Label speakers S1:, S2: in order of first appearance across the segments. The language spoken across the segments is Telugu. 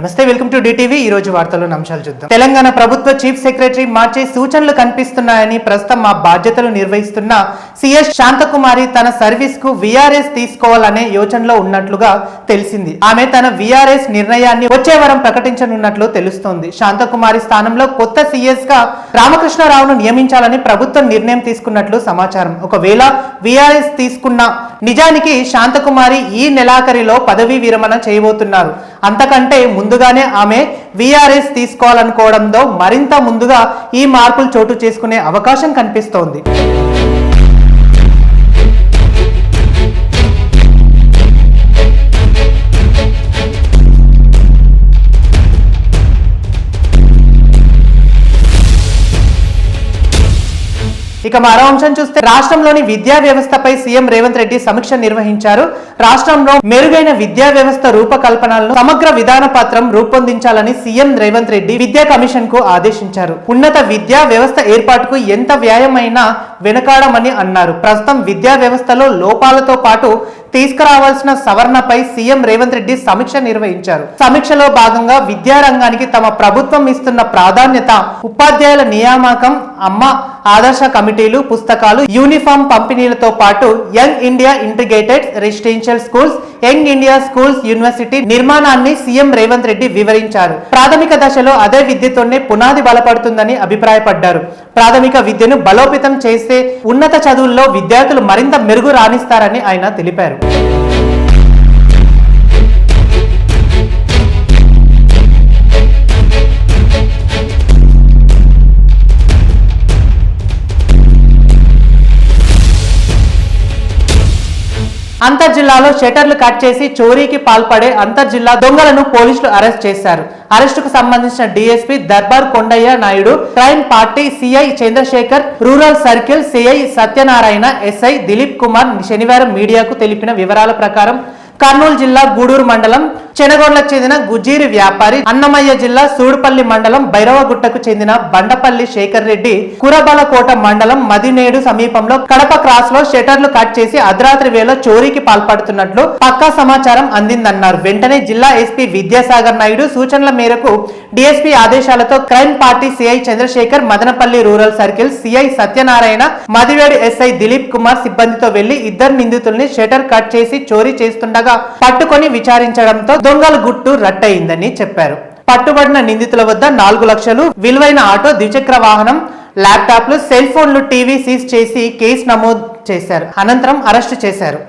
S1: నమస్తే, వెల్కమ్ టు డిటీవీ. ఈ రోజు వార్తల్లో అంశాలు చూద్దాం. తెలంగాణ ప్రభుత్వ చీఫ్ సెక్రటరీ మార్చే సూచనలు కనిపిస్తున్నాయని ప్రస్తుతం మా బాధ్యతలు నిర్వహిస్తున్న సిఎస్ శాంతకుమారి తన సర్వీస్ కు విఆర్ఎస్ తీసుకోవాలనే యోచనలో ఉన్నట్లుగా తెలిసింది. ఆమె తన విఆర్ఎస్ నిర్ణయాన్ని వచ్చే వారం ప్రకటించనున్నట్లు తెలుస్తోంది. శాంతకుమారి స్థానంలో కొత్త సిఎస్ గా రామకృష్ణరావును నియమించాలని ప్రభుత్వం నిర్ణయం తీసుకున్నట్లు సమాచారం. ఒకవేళ విఆర్ఎస్ తీసుకున్న నిజానికి శాంతకుమారి ఈ నెలాఖరిలో పదవీ విరమణ చేయబోతున్నారు. అంతకంటే ముందుగానే ఆమె విఆర్ఎస్ తీసుకోవాలనుకోవడంతో మరింత ముందుగా ఈ మార్పులు చోటు చేసుకునే అవకాశం కనిపిస్తోంది. ఇక మరో అంశం చూస్తే రాష్ట్రంలోని విద్యా వ్యవస్థపై సీఎం రేవంత్ రెడ్డి సమీక్ష నిర్వహించారు. రాష్ట్రంలో మెరుగైన విద్యా వ్యవస్థ రూపకల్పనలను సమగ్ర విధాన పత్రం రూపొందించాలని సీఎం రేవంత్ రెడ్డి విద్యా కమిషన్ కు ఆదేశించారు. ఉన్నత విద్యా వ్యవస్థ ఏర్పాటుకు ఎంత వ్యయమైనా వెనకాడమని అన్నారు. ప్రస్తుతం విద్యా వ్యవస్థలో లోపాలతో పాటు తీసుకురావాల్సిన సవరణపై సీఎం రేవంత్ రెడ్డి సమీక్ష నిర్వహించారు. సమీక్షలో భాగంగా విద్యారంగానికి తమ ప్రభుత్వం ఇస్తున్న ప్రాధాన్యత, ఉపాధ్యాయుల నియామకం, అమ్మ ఆదర్శ కమిటీలు, పుస్తకాలు, యూనిఫామ్ పంపిణీలతో పాటు young India integrated residential schools, young India schools, university నిర్మాణాన్ని సీఎం రేవంత్ రెడ్డి వివరించారు. ప్రాథమిక దశలో అదే విద్యతోనే పునాది బలపడుతుందని అభిప్రాయపడ్డారు. ప్రాథమిక విద్యను బలోపేతం చేస్తే ఉన్నత చదువుల్లో విద్యార్థులు మరింత మెరుగు రాణిస్తారని ఆయన తెలిపారు. అంతర్జిల్లాలో షటర్లు కట్ చేసి చోరీకి పాల్పడే అంతర్జిల్లా దొంగలను పోలీసులు అరెస్ట్ చేశారు. అరెస్టుకు సంబంధించిన DSP Darbar Kondaiah Naidu, crime party CI Chandrasekhar, rural circle CI Satyanarayana, SI Dilip Kumar శనివారం మీడియాకు తెలిపిన వివరాల ప్రకారం కర్నూలు జిల్లా గూడూరు మండలం చెనగొండలకు చెందిన గుజీరి వ్యాపారి, అన్నమయ్య జిల్లా సూడుపల్లి మండలం భైరవగుట్టకు చెందిన బండపల్లి శేఖర్ రెడ్డి, కురబలకోట మండలం మదినేడు సమీపంలో కడప క్రాస్ లో షటర్లు కట్ చేసి అర్ధరాత్రి వేళ చోరీకి పాల్పడుతున్నట్లు పక్కా సమాచారం అందిందన్నారు. వెంటనే జిల్లా ఎస్పీ విద్యాసాగర్ నాయుడు సూచనల మేరకు డిఎస్పీ ఆదేశాలతో crime party CI Chandrasekhar, Madanapalle rural circle CI Satyanarayana, Madivedu SI Dilip Kumar సిబ్బందితో వెళ్లి ఇద్దరు నిందితుల్ని షటర్ కట్ చేసి చోరీ చేస్తుండగా పట్టుకొని విచారించడంతో దొంగల గుట్టు రట్టయిందని చెప్పారు. పట్టుబడిన నిందితుల వద్ద 4 లక్షలు విలువైన ఆటో, ద్విచక్ర వాహనం, ల్యాప్టాప్లు, సెల్ ఫోన్లు, టీవీ సీజ్ చేసి కేసు నమోదు చేశారు. అనంతరం అరెస్టు చేశారు.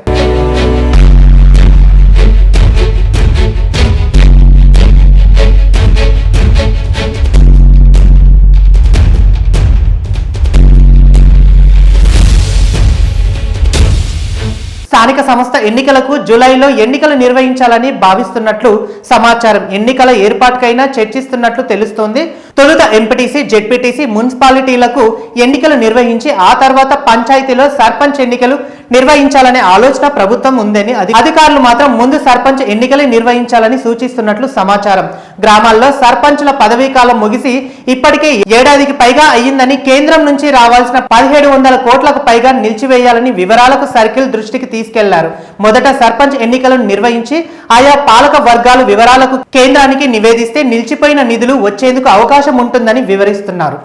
S1: స్థానిక సంస్థ ఎన్నికలకు జూలైలో ఎన్నికలు నిర్వహించాలని భావిస్తున్నట్లు సమాచారం. ఎన్నికల ఏర్పాటుకైనా చర్చిస్తున్నట్లు తెలుస్తోంది. తొలుత ఎంపీటీసీ, జెడ్పీటీసీ, మున్సిపాలిటీలకు ఎన్నికలు నిర్వహించి ఆ తర్వాత పంచాయతీలో సర్పంచ్ ఎన్నికలు నిర్వహించాలనే ఆలోచన ప్రభుత్వం ఉందని, అధికారులు మాత్రం ముందు సర్పంచ్ ఎన్నికలే నిర్వహించాలని సూచిస్తున్నట్లు సమాచారం. గ్రామాల్లో సర్పంచ్ల పదవీ కాలం ముగిసి ఇప్పటికే ఏడాదికి పైగా అయ్యిందని, కేంద్రం నుంచి రావాల్సిన 1700 కోట్లకు పైగా నిలిచివేయాలని వివరాలకు సర్కిల్ దృష్టికి తీసుకెళ్లారు. మొదట సర్పంచ్ ఎన్నికలను నిర్వహించి ఆయా పాలక వర్గాలు వివరాలకు కేంద్రానికి నివేదిస్తే నిలిచిపోయిన నిధులు వచ్చేందుకు అవకాశం ఉంటుందని వివరిస్తున్నారు.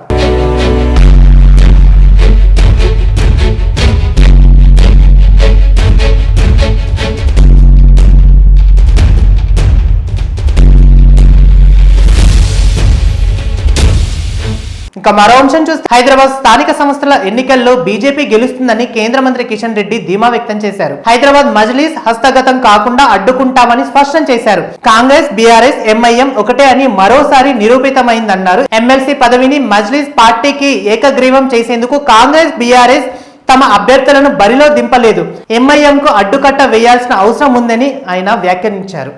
S1: ఇక మరో అంశం చూస్తే హైదరాబాద్ స్థానిక సంస్థల ఎన్నికల్లో బీజేపీ గెలుస్తుందని కేంద్ర మంత్రి కిషన్ రెడ్డి ధీమా వ్యక్తం చేశారు. హైదరాబాద్ మజ్లిస్ హస్తగతం కాకుండా అడ్డుకుంటామని స్పష్టం చేశారు. కాంగ్రెస్, బీఆర్ఎస్, ఎంఐఎం ఒకటే అని మరోసారి నిరూపితమైందన్నారు. ఎమ్మెల్సీ పదవిని మజ్లిస్ పార్టీకి ఏకగ్రీవం చేసేందుకు కాంగ్రెస్, బీఆర్ఎస్ తమ అభ్యర్థులను బరిలో దింపలేదు. ఎంఐఎం కు అడ్డుకట్ట వేయాల్సిన అవసరం ఉందని ఆయన వ్యాఖ్యానించారు.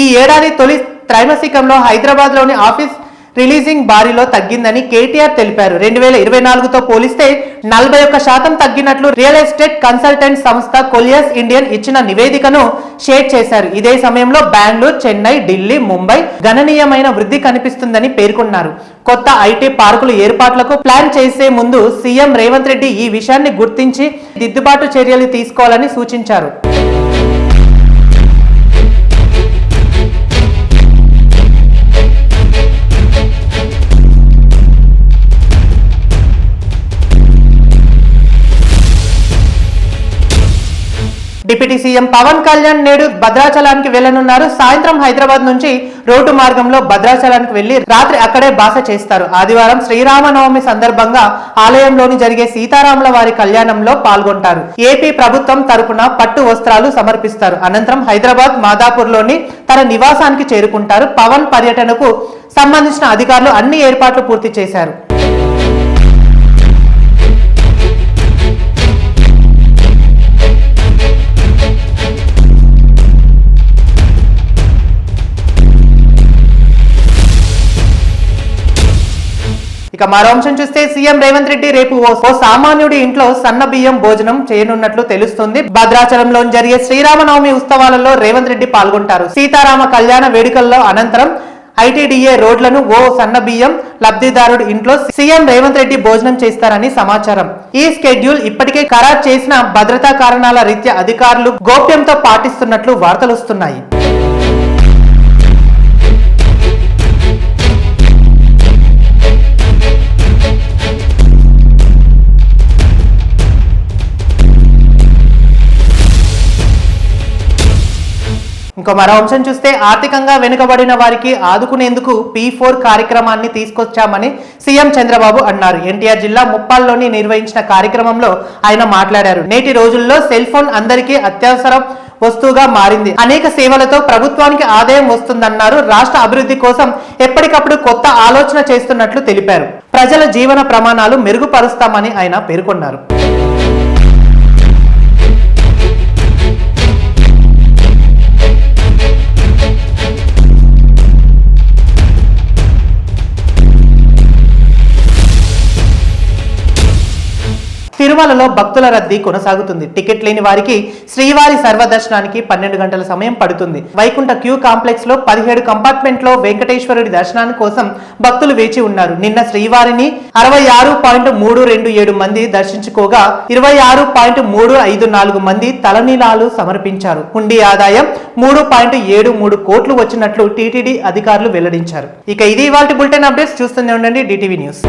S1: ఈ ఏడాది తొలి త్రైమాసికంలో హైదరాబాద్ లోని ఆఫీస్ రిలీజింగ్ బారీలో తగ్గిందని కేటీఆర్ తెలిపారు. 2024తో పోలిస్తే 41% తగ్గినట్లు రియల్ ఎస్టేట్ కన్సల్టెంట్ సంస్థ కొలియస్ ఇండియన్ ఇచ్చిన నివేదికను షేర్ చేశారు. ఇదే సమయంలో బెంగళూరు, చెన్నై, ఢిల్లీ, ముంబై గణనీయమైన వృద్ధి కనిపిస్తుందని పేర్కొన్నారు. కొత్త ఐటీ పార్కులు ఏర్పాట్లకు ప్లాన్ చేసే ముందు సీఎం రేవంత్ రెడ్డి ఈ విషయాన్ని గుర్తించి దిద్దుబాటు చర్యలు తీసుకోవాలని సూచించారు. డిప్యూటీ సీఎం పవన్ కళ్యాణ్ నేడు భద్రాచలానికి వెళ్లనున్నారు. సాయంత్రం హైదరాబాద్ నుంచి రోడ్డు మార్గంలో భద్రాచలానికి వెళ్లి రాత్రి అక్కడే బస చేస్తారు. ఆదివారం శ్రీరామనవమి సందర్భంగా ఆలయంలోని జరిగే సీతారాముల వారి కళ్యాణంలో పాల్గొంటారు. ఏపీ ప్రభుత్వం తరపున పట్టు వస్త్రాలు సమర్పిస్తారు. అనంతరం హైదరాబాద్ మాదాపూర్లోని తన నివాసానికి చేరుకుంటారు. పవన్ పర్యటనకు సంబంధించిన అధికారులు అన్ని ఏర్పాట్లు పూర్తి చేశారు. ఇక మరో అంశం చూస్తే సీఎం రేవంత్ రెడ్డి రేపు ఓ సామాన్యుడి ఇంట్లో సన్న బియ్యం భోజనం చేయనున్నట్లు తెలుస్తుంది. భద్రాచలంలో జరిగే శ్రీరామనవమి ఉత్సవాలలో రేవంత్ రెడ్డి పాల్గొంటారు. సీతారామ కళ్యాణ వేడుకల్లో అనంతరం ఐటీడీఏ రోడ్లను ఓ సన్న బియ్యం లబ్ధిదారుడి ఇంట్లో సీఎం రేవంత్ రెడ్డి భోజనం చేస్తారని సమాచారం. ఈ స్కెడ్యూల్ ఇప్పటికే ఖరారు చేసిన భద్రతా కారణాల రీత్యా అధికారులు గోప్యంతో పాటిస్తున్నట్లు వార్తలు వస్తున్నాయి. ఇంకో మరో అంశం చూస్తే ఆర్థికంగా వెనుకబడిన వారికి ఆదుకునేందుకు P4 కార్యక్రమాన్ని తీసుకొచ్చామని సీఎం చంద్రబాబు అన్నారు. ఎన్టీఆర్ జిల్లా ముప్పాల్లోని నిర్వహించిన కార్యక్రమంలో ఆయన మాట్లాడారు. నేటి రోజుల్లో సెల్ ఫోన్ అందరికీ అత్యవసర వస్తువుగా మారింది. అనేక సేవలతో ప్రభుత్వానికి ఆదాయం వస్తుందన్నారు. రాష్ట్ర అభివృద్ధి కోసం ఎప్పటికప్పుడు కొత్త ఆలోచన చేస్తున్నట్లు తెలిపారు. ప్రజల జీవన ప్రమాణాలు మెరుగుపరుస్తామని ఆయన పేర్కొన్నారు. తిరుమలలో భక్తుల రద్దీ కొనసాగుతుంది. టికెట్ లేని వారికి శ్రీవారి సర్వదర్శనానికి 12 గంటల సమయం పడుతుంది. వైకుంఠ క్యూ కాంప్లెక్స్ లో 17 కంపార్ట్మెంట్ లో వెంకటేశ్వరుడి దర్శనాని కోసం భక్తులు వేచి ఉన్నారు. నిన్న శ్రీవారిని 66.327 మంది దర్శించుకోగా 26.354 మంది తలనీలాలు సమర్పించారు. హుండీ ఆదాయం 3.73 కోట్లు వచ్చినట్లు టీటీడీ అధికారులు వెల్లడించారు. ఇక ఇది ఇవాల్టి బులెటిన్ అప్డేట్స్. చూస్తూనే ఉండండి DTV న్యూస్.